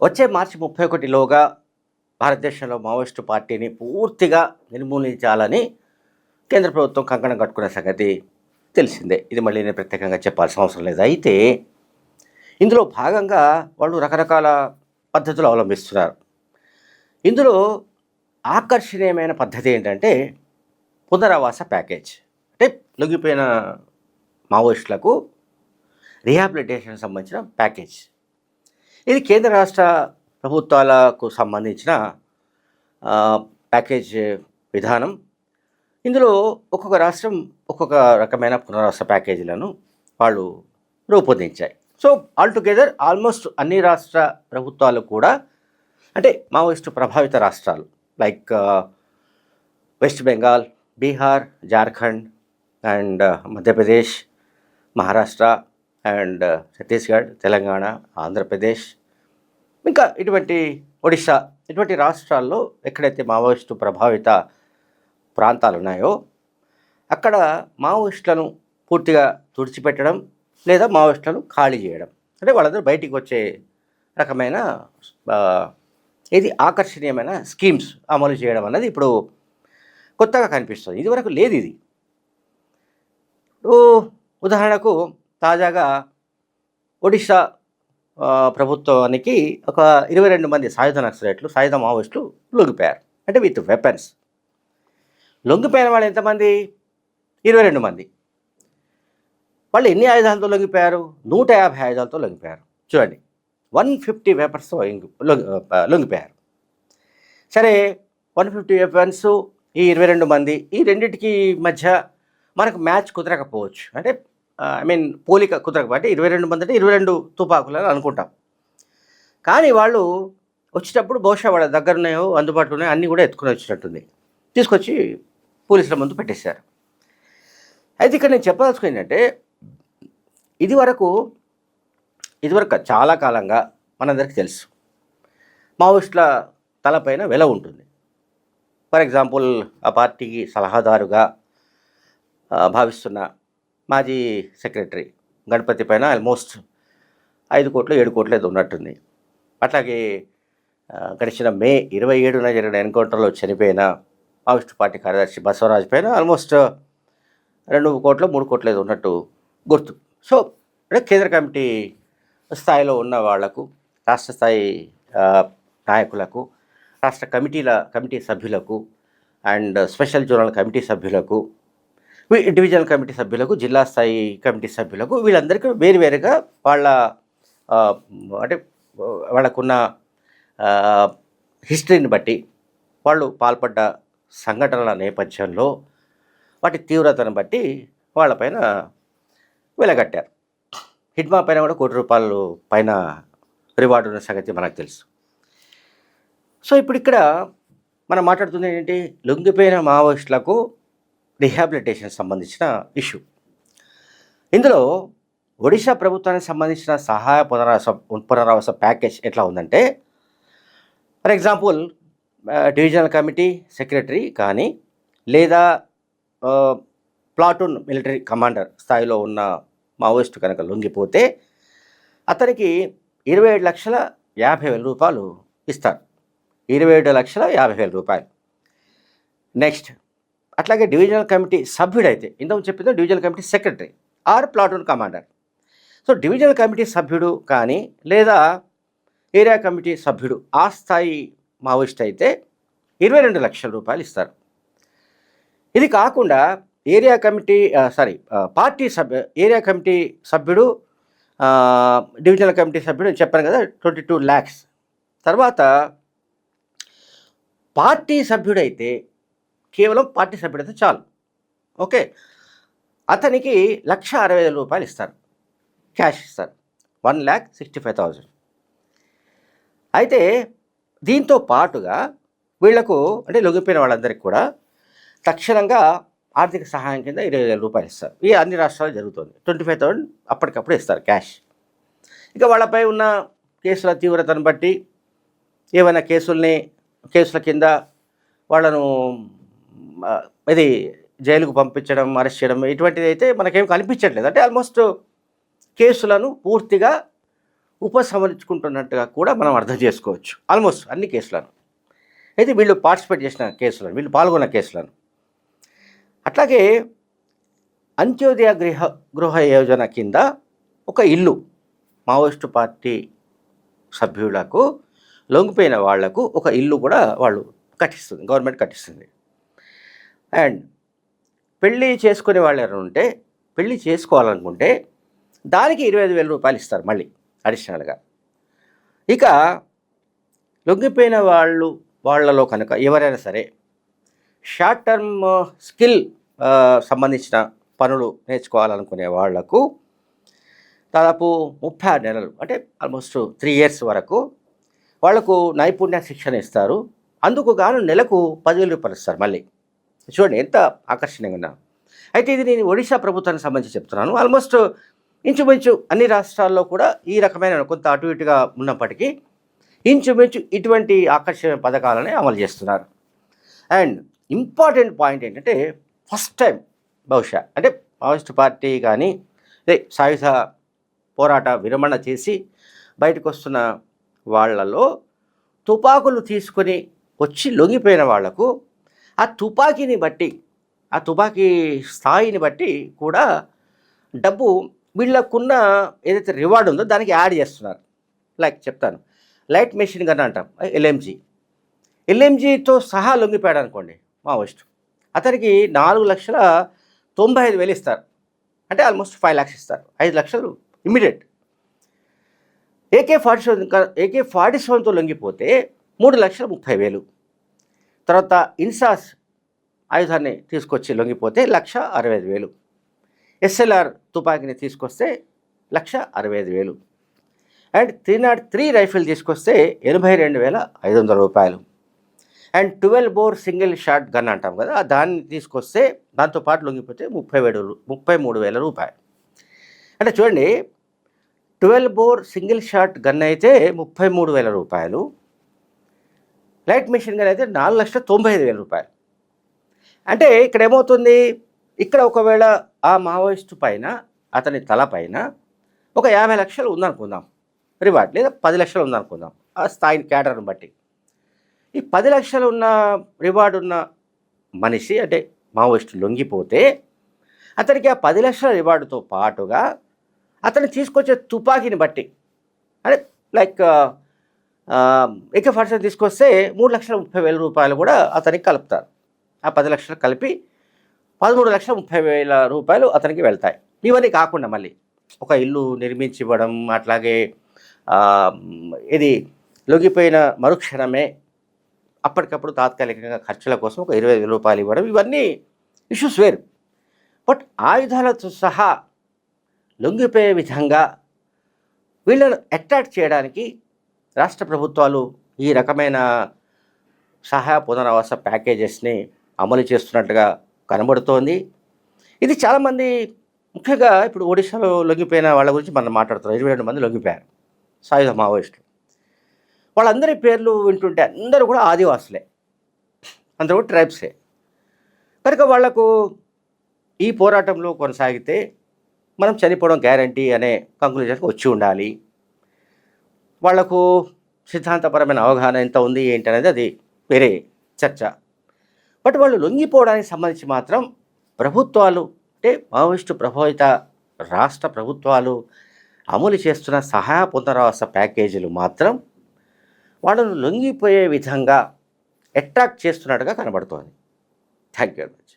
వచ్చే మార్చి 31లోగా భారతదేశంలో మావోయిస్టు పార్టీని పూర్తిగా నిర్మూలించాలని కేంద్ర ప్రభుత్వం కంకణం కట్టుకున్న సంగతి తెలిసిందే. ఇది మళ్ళీ నేను ప్రత్యేకంగా చెప్పాల్సిన అవసరం లేదు. అయితే ఇందులో భాగంగా వాళ్ళు రకరకాల పద్ధతులు అవలంబిస్తున్నారు. ఇందులో ఆకర్షణీయమైన పద్ధతి ఏంటంటే పునరావాస ప్యాకేజ్. అంటే లొంగిపోయిన మావోయిస్టులకు రీహాబిలిటేషన్ సంబంధించిన ప్యాకేజ్. ఇది కేంద్ర రాష్ట్ర ప్రభుత్వాలకు సంబంధించిన ప్యాకేజ్ విధానం. ఇందులో ఒక్కొక్క రాష్ట్రం ఒక్కొక్క రకమైన పునరావాస ప్యాకేజీలను వాళ్ళు రూపొందించాయి. సో ఆల్టుగెదర్ ఆల్మోస్ట్ అన్ని రాష్ట్ర ప్రభుత్వాలు కూడా అంటే మావోయిస్టు ప్రభావిత రాష్ట్రాలు like west Bengal, Bihar, Jharkhand and Madhya Pradesh, Maharashtra and Chhattisgarh, Telangana, Andhra Pradesh, ఇంకా ఇటువంటి ఒడిశా, ఇటువంటి రాష్ట్రాల్లో ఎక్కడైతే మావోయిస్టు ప్రభావిత ప్రాంతాలు ఉన్నాయో అక్కడ మావోయిస్టులను పూర్తిగా తుడిచిపెట్టడం లేదా మావోయిస్టులను ఖాళీ చేయడం, అంటే వాళ్ళందరూ బయటికి వచ్చే రకమైన ఇది ఆకర్షణీయమైన స్కీమ్స్ అమలు చేయడం అన్నది ఇప్పుడు కొత్తగా కనిపిస్తుంది. ఇదివరకు లేదు ఇది. ఉదాహరణకు తాజాగా ఒడిశా ప్రభుత్వానికి ఒక 22 మంది సాయుధ నక్సలైట్లు, సాయుధ మావోయిస్టులు లొంగిపోయారు. అంటే విత్ వెపన్స్ లొంగిపోయిన వాళ్ళు ఎంతమంది? 22 మంది. వాళ్ళు ఎన్ని ఆయుధాలతో లొంగిపోయారు? 150 ఆయుధాలతో లొంగిపోయారు. చూడండి, 150 వెపన్స్తో లొంగిపోయారు. సరే, 150 వెపన్స్, ఈ 22 మంది, ఈ రెండింటికి మధ్య మనకు మ్యాచ్ కుదరకపోవచ్చు. అంటే పోలిక కుదరకపోతే అంటే 22 మంది అంటే 22 తుపాకులు అని అనుకుంటాం. కానీ వాళ్ళు వచ్చేటప్పుడు బహుశా వాళ్ళ దగ్గర ఉన్నాయో అందుబాటులో ఉన్నాయో అన్నీ కూడా ఎత్తుకుని వచ్చినట్టుంది. తీసుకొచ్చి పోలీసుల ముందు పెట్టేశారు. అయితే ఇక్కడ నేను చెప్పదలుచుకుని ఏంటంటే ఇదివరకు చాలా కాలంగా మనందరికీ తెలుసు మావోయిస్టుల తలపైన వెల ఉంటుంది. ఫర్ ఎగ్జాంపుల్, ఆ పార్టీకి సలహాదారుగా భావిస్తున్న మాజీ సెక్రటరీ గణపతి పైన ఆల్మోస్ట్ 5 కోట్లు 7 కోట్లు ఏదో ఉన్నట్టుంది. అట్లాగే గడిచిన మే 27న జరిగిన ఎన్కౌంటర్లో చనిపోయిన మావోయిస్టు పార్టీ కార్యదర్శి బసవరాజు పైన ఆల్మోస్ట్ 2 కోట్లు 3 కోట్లు ఏదో ఉన్నట్టు గుర్తు. సో అంటే కేంద్ర కమిటీ స్థాయిలో ఉన్న వాళ్లకు, రాష్ట్ర స్థాయి నాయకులకు, రాష్ట్ర కమిటీ సభ్యులకు అండ్ స్పెషల్ జోనల్ కమిటీ సభ్యులకు, డివిజనల్ కమిటీ సభ్యులకు, జిల్లా స్థాయి కమిటీ సభ్యులకు, వీళ్ళందరికీ వేరువేరుగా వాళ్ళ అంటే వాళ్ళకున్న హిస్టరీని బట్టి, వాళ్ళు పాల్పడ్డ సంఘటనల నేపథ్యంలో, వాటి తీవ్రతను బట్టి వాళ్ళపైన వెలగట్టారు. హిడ్మా పైన కూడా ₹1 కోటి పైన రివార్డు ఉన్న సంగతి మనకు తెలుసు. సో ఇప్పుడు ఇక్కడ మనం మాట్లాడుతుంది ఏంటి? లొంగిపోయిన మావోయిస్టులకు రీహాబిలిటేషన్ సంబంధించిన ఇష్యూ. ఇందులో ఒడిశా ప్రభుత్వానికి సంబంధించిన సహాయ పునరావాస ప్యాకేజ్ ఎట్లా ఉందంటే, for example divisional committee secretary కానీ లేదా ప్లాటూన్ మిలిటరీ కమాండర్ స్థాయిలో ఉన్న మావోయిస్టు కనుక లొంగిపోతే అతనికి ₹27,50,000 ఇస్తారు. ₹27,50,000. నెక్స్ట్, అట్లాగే డివిజనల్ కమిటీ సభ్యుడైతే, ఇంతకు చెప్పింది divisional committee secretary or platoon commander. So divisional committee సభ్యుడు కానీ లేదా ఏరియా కమిటీ సభ్యుడు ఆ స్థాయి మావోయిస్ట్ అయితే ₹22,00,000 ఇస్తారు. ఇది కాకుండా ఏరియా కమిటీ ఏరియా కమిటీ సభ్యుడు, డివిజనల్ కమిటీ సభ్యుడు చెప్పాను కదా 22 lakhs. తర్వాత పార్టీ సభ్యుడైతే, కేవలం పార్టీ సభ్యుడైతే చాలు, ఓకే, అతనికి ₹1,60,000 ఇస్తారు, క్యాష్ ఇస్తారు, 1,65,000. అయితే దీంతో పాటుగా వీళ్లకు అంటే లొంగిపోయిన వాళ్ళందరికీ కూడా తక్షణంగా ఆర్థిక సహాయం కింద ₹20,000 ఇస్తారు. ఈ అన్ని రాష్ట్రాలు జరుగుతుంది. 25,000 అప్పటికప్పుడు ఇస్తారు క్యాష్. ఇక వాళ్ళపై ఉన్న కేసుల తీవ్రతను బట్టి ఏమైనా కేసుల కింద వాళ్ళను ఇది జైలుకు పంపించడం, అరెస్ట్ చేయడం ఇటువంటిది అయితే మనకేం కనిపించట్లేదు. అంటే ఆల్మోస్ట్ కేసులను పూర్తిగా ఉపసంహరించుకుంటున్నట్టుగా కూడా మనం అర్థం చేసుకోవచ్చు ఆల్మోస్ట్ అన్ని కేసులను. అయితే వీళ్ళు పార్టిసిపేట్ చేసిన కేసులను, వీళ్ళు పాల్గొన్న కేసులను. అట్లాగే అంత్యోదయ గృహ యోజన కింద ఒక ఇల్లు మావోయిస్టు పార్టీ సభ్యులకు, లొంగిపోయిన వాళ్లకు ఒక ఇల్లు కూడా వాళ్ళు కట్టిస్తుంది, గవర్నమెంట్ కట్టిస్తుంది. అండ్ పెళ్ళి చేసుకునే వాళ్ళు ఎవరు ఉంటే, పెళ్ళి చేసుకోవాలనుకుంటే దానికి 25,000 రూపాయలు ఇస్తారు మళ్ళీ అడిషనల్గా. ఇక లొంగిపోయిన వాళ్ళలో కనుక ఎవరైనా సరే షార్ట్ టర్మ్ స్కిల్ సంబంధించిన పనులు నేర్చుకోవాలనుకునే వాళ్లకు దాదాపు 36 నెలలు, అంటే ఆల్మోస్ట్ 3 years వరకు వాళ్లకు నైపుణ్య శిక్షణ ఇస్తారు. అందుకు గాను నెలకు 10,000 రూపాయలు ఇస్తారు మళ్ళీ. చూడండి ఎంత ఆకర్షణీయంగా ఉన్నా. అయితే ఇది నేను ఒడిశా ప్రభుత్వానికి సంబంధించి చెప్తున్నాను. ఆల్మోస్ట్ ఇంచుమించు అన్ని రాష్ట్రాల్లో కూడా ఈ రకమైన కొంత అటు ఇటుగా ఉన్నప్పటికీ ఇంచుమించు ఇటువంటి ఆకర్షణ పథకాలని అమలు చేస్తున్నారు. అండ్ ఇంపార్టెంట్ పాయింట్ ఏంటంటే, ఫస్ట్ టైం బహుశా అంటే మావోయిస్ట్ పార్టీ కానీ సాయుధ పోరాట విరమణ చేసి బయటకు వస్తున్న వాళ్ళలో తుపాకులు తీసుకొని వచ్చి లొంగిపోయిన వాళ్లకు ఆ తుపాకీని బట్టి, ఆ తుపాకీ స్థాయిని బట్టి కూడా డబ్బు వీళ్ళకున్న ఏదైతే రివార్డ్ ఉందో దానికి యాడ్ చేస్తున్నారు. లైక్ చెప్తాను, లైట్ మెషిన్ గన్ అంటాం, ఎల్ఎంజీతో సహా లొంగిపోయాడు అనుకోండి మావోయిస్ట్, అతనికి 4,95,000 ఇస్తారు. అంటే ఆల్మోస్ట్ 5 lakhs ఇస్తారు. 5 లక్షలు ఇమ్మీడియట్. AK-47తో లొంగిపోతే 3,30,000. తర్వాత ఇన్సాస్ ఆయుధాన్ని తీసుకొచ్చి లొంగిపోతే 1,65,000. SLR తుపాకీని తీసుకొస్తే 1,65,000. అండ్ 303 రైఫిల్ తీసుకొస్తే 82,500 రూపాయలు. And 12 bore single shot gun అంటాం కదా, దాన్ని తీసుకొస్తే దాంతోపాటు లొంగిపోతే 33,000 రూపాయలు. అంటే చూడండి, 12 bore సింగిల్ షాట్ గన్ అయితే 33,000 రూపాయలు, లైట్ మెషిన్ గన్ అయితే 4,95,000 రూపాయలు. అంటే ఇక్కడ ఏమవుతుంది, ఇక్కడ ఒకవేళ ఆ మావోయిస్టు పైన, అతని తల పైన ఒక 50 లక్షలు ఉందనుకుందాం రివార్డ్, లేదా 10 లక్షలు ఉందనుకుందాం ఆ స్థాయిని క్యాడర్ని బట్టి. ఈ 10 లక్షలు ఉన్న రివార్డు ఉన్న మనిషి అంటే మావోయిస్టు లొంగిపోతే అతనికి ఆ 10 లక్షల రివార్డుతో పాటుగా అతను తీసుకొచ్చే తుపాకీని బట్టి, అంటే లైక్ AK-47 తీసుకొస్తే 3,30,000 రూపాయలు కూడా అతనికి కలుపుతారు. ఆ 10 లక్షలు కలిపి 13,30,000 రూపాయలు అతనికి వెళ్తాయి. ఇవన్నీ కాకుండా మళ్ళీ ఒక ఇల్లు నిర్మించి ఇవ్వడం, అట్లాగే ఇది లొంగిపోయిన మరుక్షణమే అప్పటికప్పుడు తాత్కాలికంగా ఖర్చుల కోసం ఒక 20,000 రూపాయలు ఇవ్వడం, ఇవన్నీ ఇష్యూస్ వేరు. బట్ ఆయుధాలతో సహా లొంగిపోయే విధంగా వీళ్ళను అట్రాక్ట్ చేయడానికి రాష్ట్ర ప్రభుత్వాలు ఈ రకమైన సహాయ పునరావాస ప్యాకేజెస్ని అమలు చేస్తున్నట్టుగా కనబడుతోంది. ఇది చాలామంది, ముఖ్యంగా ఇప్పుడు ఒడిశాలో లొంగిపోయిన వాళ్ళ గురించి మనం మాట్లాడుతున్నాం. 22 మంది లొంగిపోయారు సాయుధ మావోయిస్టులు. వాళ్ళందరి పేర్లు వింటుంటే అందరూ కూడా ఆదివాసులే, అందరూ కూడా ట్రైబ్సే. కనుక వాళ్లకు ఈ పోరాటంలో కొనసాగితే మనం చనిపోవడం గ్యారంటీ అనే కంక్లూజన్కి వచ్చి ఉండాలి. వాళ్లకు సిద్ధాంతపరమైన అవగాహన ఎంత ఉంది ఏంటి అనేది అది వేరే చర్చ. బట్ వాళ్ళు లొంగిపోవడానికి సంబంధించి మాత్రం ప్రభుత్వాలు, అంటే మావోయిస్టు ప్రభావిత రాష్ట్ర ప్రభుత్వాలు అమలు చేస్తున్న సహాయ పునరావాస ప్యాకేజీలు మాత్రం వాళ్ళను లొంగిపోయే విధంగా అట్రాక్ట్ చేస్తున్నట్టుగా కనబడుతోంది. Thank you very much.